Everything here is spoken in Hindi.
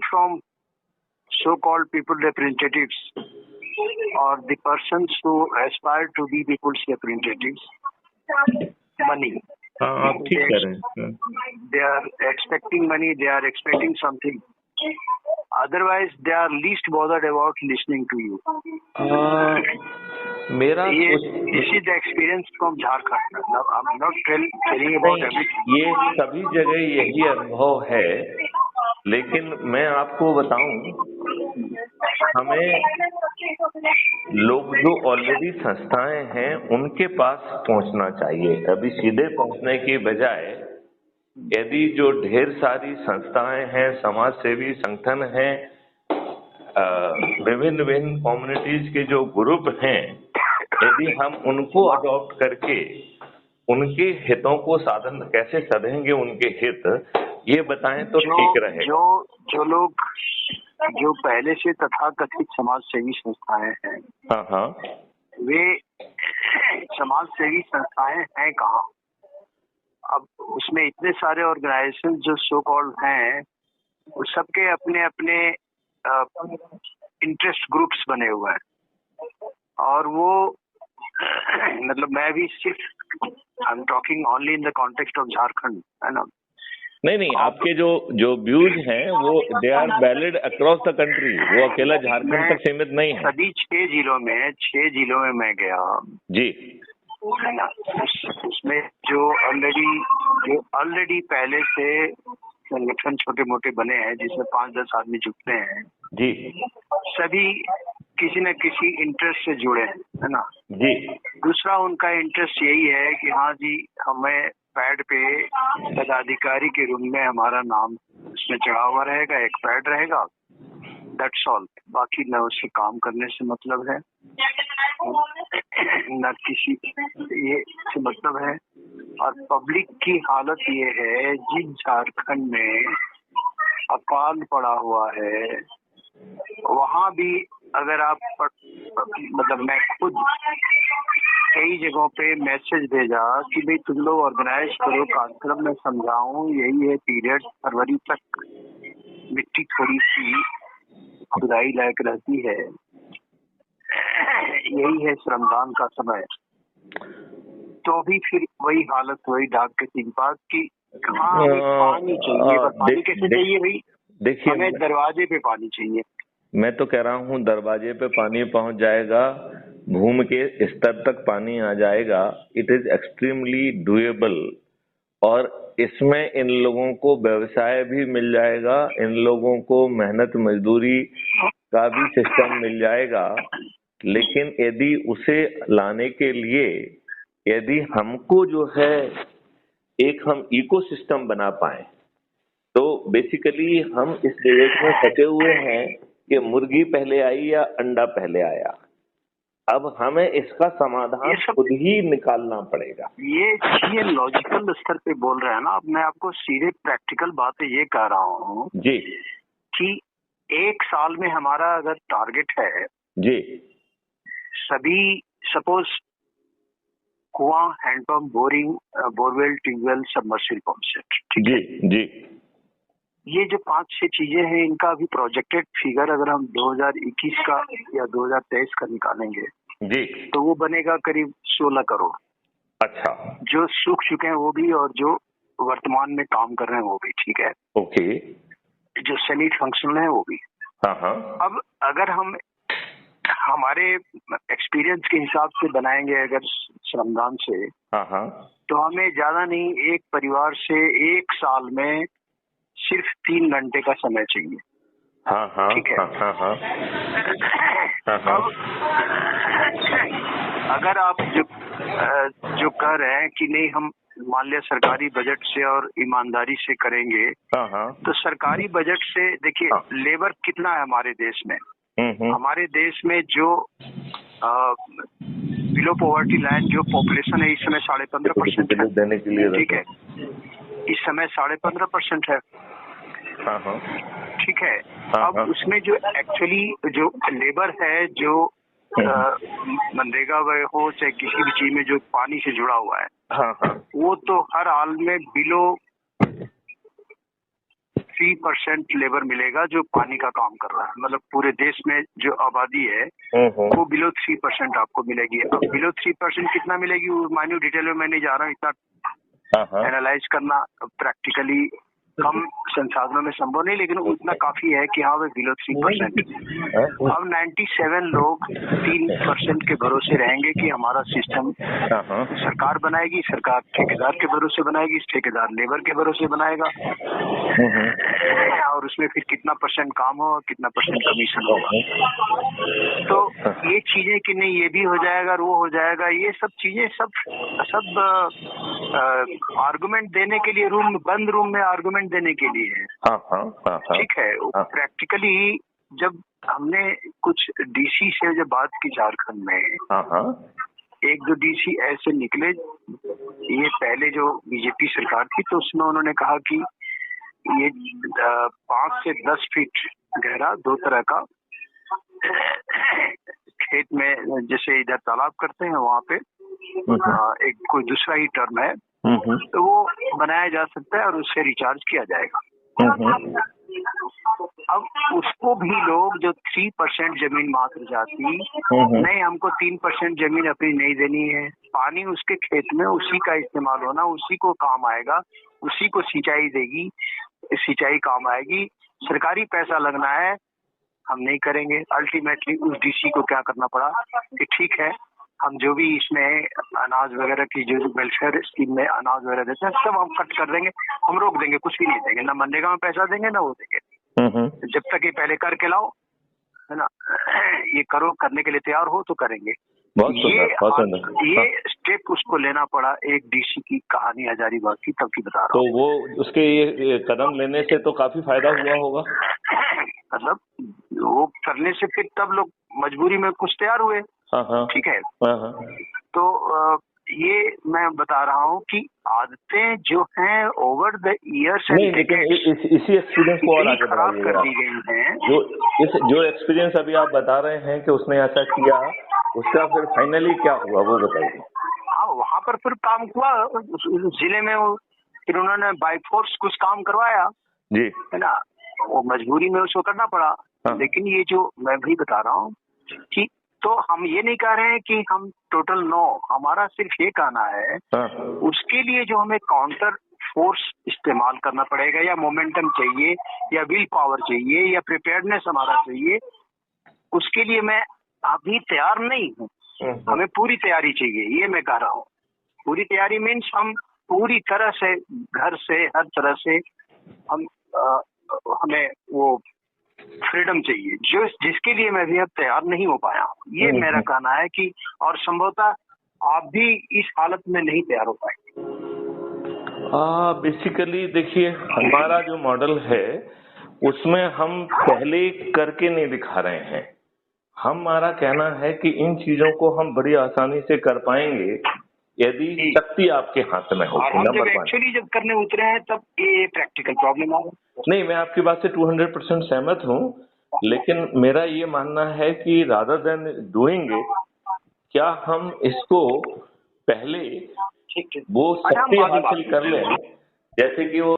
from so-called people representatives or the persons who aspire to be people's representatives money. हाँ, आप ठीक कह रहे हैं. They are expecting money, they are expecting something. Otherwise, they are least bothered about listening to you. This is the experience from Jharkhand. Now, I'm not telling about everything. ये सभी जगह यही अनुभव है, लेकिन मैं आपको बताऊं, हमें लोग जो ऑलरेडी संस्थाएं हैं उनके पास पहुंचना चाहिए. अभी सीधे पहुंचने की बजाय यदि जो ढेर सारी संस्थाएं हैं, समाज सेवी संगठन हैं, विभिन्न विभिन्न कम्युनिटीज के जो ग्रुप हैं, यदि हम उनको अडॉप्ट करके उनके हितों को साधन कैसे सधेंगे, उनके हित ये बताएं तो ठीक रहेगा. जो लोग जो पहले से तथाकथित समाज सेवी संस्थाएं हैं, हाँ, वे समाज सेवी संस्थाएं हैं कहाँ? अब उसमें इतने सारे ऑर्गेनाइजेशन जो सो कॉल्ड हैं, वो सबके अपने अपने इंटरेस्ट ग्रुप्स बने हुए हैं. और वो मतलब मैं भी सिर्फ I am talking only in the context of Jharkhand, है ना. नहीं, आपके जो व्यूज हैं वो they are valid across the country, वो अकेला झारखंड तक सीमित नहीं है. सभी 6 जिलों में मैं गया जी, है ना. उसमें जो ऑलरेडी पहले से संगठन छोटे मोटे बने हैं, जिसमें 5-10 आदमी जुटते हैं जी, सभी किसी न किसी इंटरेस्ट से जुड़े हैं, है ना जी. दूसरा उनका इंटरेस्ट यही है कि हाँ जी, हमें पैड पे पदाधिकारी के रूम में हमारा नाम उसमें चढ़ा हुआ रहेगा, एक पैड रहेगा, दैट्स ऑल. बाकी न उससे काम करने से मतलब है, न किसी ये से मतलब है. और पब्लिक की हालत ये है, जिस झारखंड में अकाल पड़ा हुआ है, वहाँ भी अगर आप मतलब मैं खुद कई जगहों पे मैसेज भेजा कि भाई तुम लोग ऑर्गेनाइज करो कार्यक्रम, में समझाऊं यही है पीरियड, फरवरी तक मिट्टी थोड़ी सी खुदाई लायक रहती है, यही है श्रमदान का समय. तो भी फिर वही हालत, वही डाक के 3 बात की कहाँ पानी चाहिए. पानी कैसे चाहिए भाई? देखिए, हमें दरवाजे पे पानी चाहिए. मैं तो कह रहा हूँ दरवाजे पे पानी पहुंच जाएगा, भूमि के स्तर तक पानी आ जाएगा. It is extremely doable. और इसमें इन लोगों को व्यवसाय भी मिल जाएगा, इन लोगों को मेहनत मजदूरी का भी सिस्टम मिल जाएगा. लेकिन यदि उसे लाने के लिए यदि हमको जो है एक हम इकोसिस्टम बना पाए, तो बेसिकली हम इस डिबेट में फंसे हुए हैं कि मुर्गी पहले आई या अंडा पहले आया. अब हमें इसका समाधान खुद ही निकालना पड़ेगा. ये लॉजिकल स्तर पे बोल रहे हैं ना. अब मैं आपको सीधे प्रैक्टिकल बातें ये कह रहा हूँ जी कि 1 साल में हमारा अगर टारगेट है जी, सभी सपोज कुआं, hand pump, boring, borewell, tubewell, submersible pump set, ठीक है जी. ये जो 5-6 चीजें हैं, इनका अभी प्रोजेक्टेड फिगर अगर हम 2021 का या 2023 का निकालेंगे जी, तो वो बनेगा करीब 16 करोड़. अच्छा, जो सूख चुके हैं वो भी और जो वर्तमान में काम कर रहे हैं वो भी, ठीक है. ओके. जो सेमी फंक्शनल है वो भी. हाँ. अब अगर हम हमारे एक्सपीरियंस के हिसाब से बनाएंगे अगर श्रमदान से, हाँ, तो हमें ज्यादा नहीं, एक परिवार से 1 साल में सिर्फ 3 घंटे का समय चाहिए. हाँ, ठीक है. हाँ. अब अगर आप जो कह रहे हैं कि नहीं हम मान लिया सरकारी बजट से और ईमानदारी से करेंगे, तो सरकारी बजट से देखिए लेबर कितना है हमारे देश में. हमारे देश में जो बिलो पॉवर्टी लाइन जो पॉपुलेशन है इस समय 15.5% है. ठीक है, इस समय 15.5% है. ठीक है. अब उसमें जो एक्चुअली जो लेबर है, जो मनरेगा हो चाहे किसी भी चीज में जो पानी से जुड़ा हुआ है, वो तो हर हाल में बिलो 3% लेबर मिलेगा जो पानी का काम कर रहा है। मतलब पूरे देश में जो आबादी है वो बिलो 3% आपको मिलेगी। अब बिलो 3% कितना मिलेगी वो माइन्यूट डिटेल में मैं नहीं जा रहा हूँ, इतना एनालाइज करना प्रैक्टिकली कम संसाधनों में संभव नहीं, लेकिन उतना काफी है कि हाँ वे बिलो 3%। अब 97 लोग 3% के भरोसे रहेंगे कि हमारा सिस्टम सरकार बनाएगी, सरकार ठेकेदार के भरोसे बनाएगी, ठेकेदार लेबर के भरोसे बनाएगा, और उसमें फिर कितना % काम हो, कितना % कमीशन होगा। तो ये चीजें कि नहीं ये भी हो जाएगा, वो हो जाएगा, ये सब चीजें सब आर्गुमेंट देने के लिए, बंद रूम में आर्गुमेंट देने के लिए है। ठीक है। प्रैक्टिकली जब हमने कुछ डीसी से जब बात की झारखंड में, एक दो डीसी ऐसे निकले, ये पहले जो बीजेपी सरकार थी तो उसमें उन्होंने कहा कि ये 5 से 10 फीट गहरा 2 तरह का खेत में, जैसे इधर तालाब करते हैं वहाँ पे एक कोई दूसरा ही टर्म है, तो वो बनाया जा सकता है और उससे रिचार्ज किया जाएगा। अब उसको भी लोग जो 3% जमीन मात्र जाती, नहीं हमको 3% जमीन अपनी नहीं देनी है, पानी उसके खेत में उसी का इस्तेमाल होना, उसी को काम आएगा, उसी को सिंचाई देगी, सिंचाई काम आएगी, सरकारी पैसा लगना है, हम नहीं करेंगे। अल्टीमेटली उस डीसी को क्या करना पड़ा कि ठीक है हम जो भी इसमें अनाज वगैरह की जो वेलफेयर स्कीम में अनाज वगैरह देते हैं सब हम कट कर देंगे, हम रोक देंगे, कुछ भी नहीं देंगे, ना मनरेगा में पैसा देंगे ना वो देंगे। जब तक ये पहले करके लाओ, है ना, ये करो, करने के लिए तैयार हो तो करेंगे। ये स्टेप उसको लेना पड़ा, एक डीसी की कहानी हजारीबाग की तब की बता रहा हूँ। तो वो उसके ये कदम लेने से तो काफी फायदा हुआ होगा। मतलब वो करने से फिर तब लोग मजबूरी में कुछ तैयार हुए। ठीक है। तो ये मैं बता रहा हूँ कि आदतें जो हैं ओवर द ईयर्स इसी एक्सपीरियंस को और आगे खराब कर दी गई हैं। जो एक्सपीरियंस अभी आप बता रहे हैं कि उसने ऐसा किया, उसका फिर फाइनली क्या हुआ वो बताइए। हाँ, वहाँ पर फिर काम हुआ जिले में, फिर उन्होंने बाय फोर्स कुछ काम करवाया जी, है ना, वो मजबूरी में उसको करना पड़ा। लेकिन ये जो मैं भी बता रहा हूँ कि तो हम ये नहीं कह रहे हैं कि हम टोटल नो, हमारा सिर्फ ये कहना है उसके लिए जो हमें काउंटर फोर्स इस्तेमाल करना पड़ेगा, या मोमेंटम चाहिए, या विल पावर चाहिए, या प्रिपेयर्डनेस हमारा चाहिए, उसके लिए मैं अभी तैयार नहीं हूँ। हमें पूरी तैयारी चाहिए, ये मैं कह रहा हूँ। पूरी तैयारी मीन्स हम पूरी तरह से घर से हर तरह से हमें वो फ्रीडम चाहिए, जो जिसके लिए मैं भी अब तैयार नहीं हो पाया हूँ। ये मेरा कहना है कि, और संभवतः आप भी इस हालत में नहीं तैयार हो पाएंगे। बेसिकली देखिए, हमारा जो मॉडल है उसमें हम पहले करके नहीं दिखा रहे हैं। हमारा कहना है कि इन चीजों को हम बड़ी आसानी से कर पाएंगे यदि शक्ति आपके हाथ में हो। जब एक्चुअली जब करने उतरे हैं तब ये प्रैक्टिकल प्रॉब्लम आ रहा है। नहीं, मैं आपकी बात से 200% सहमत हूँ, लेकिन मेरा ये मानना है कि रादर देन डूइंग इट, क्या हम इसको पहले वो शक्ति हासिल कर लें, जैसे कि वो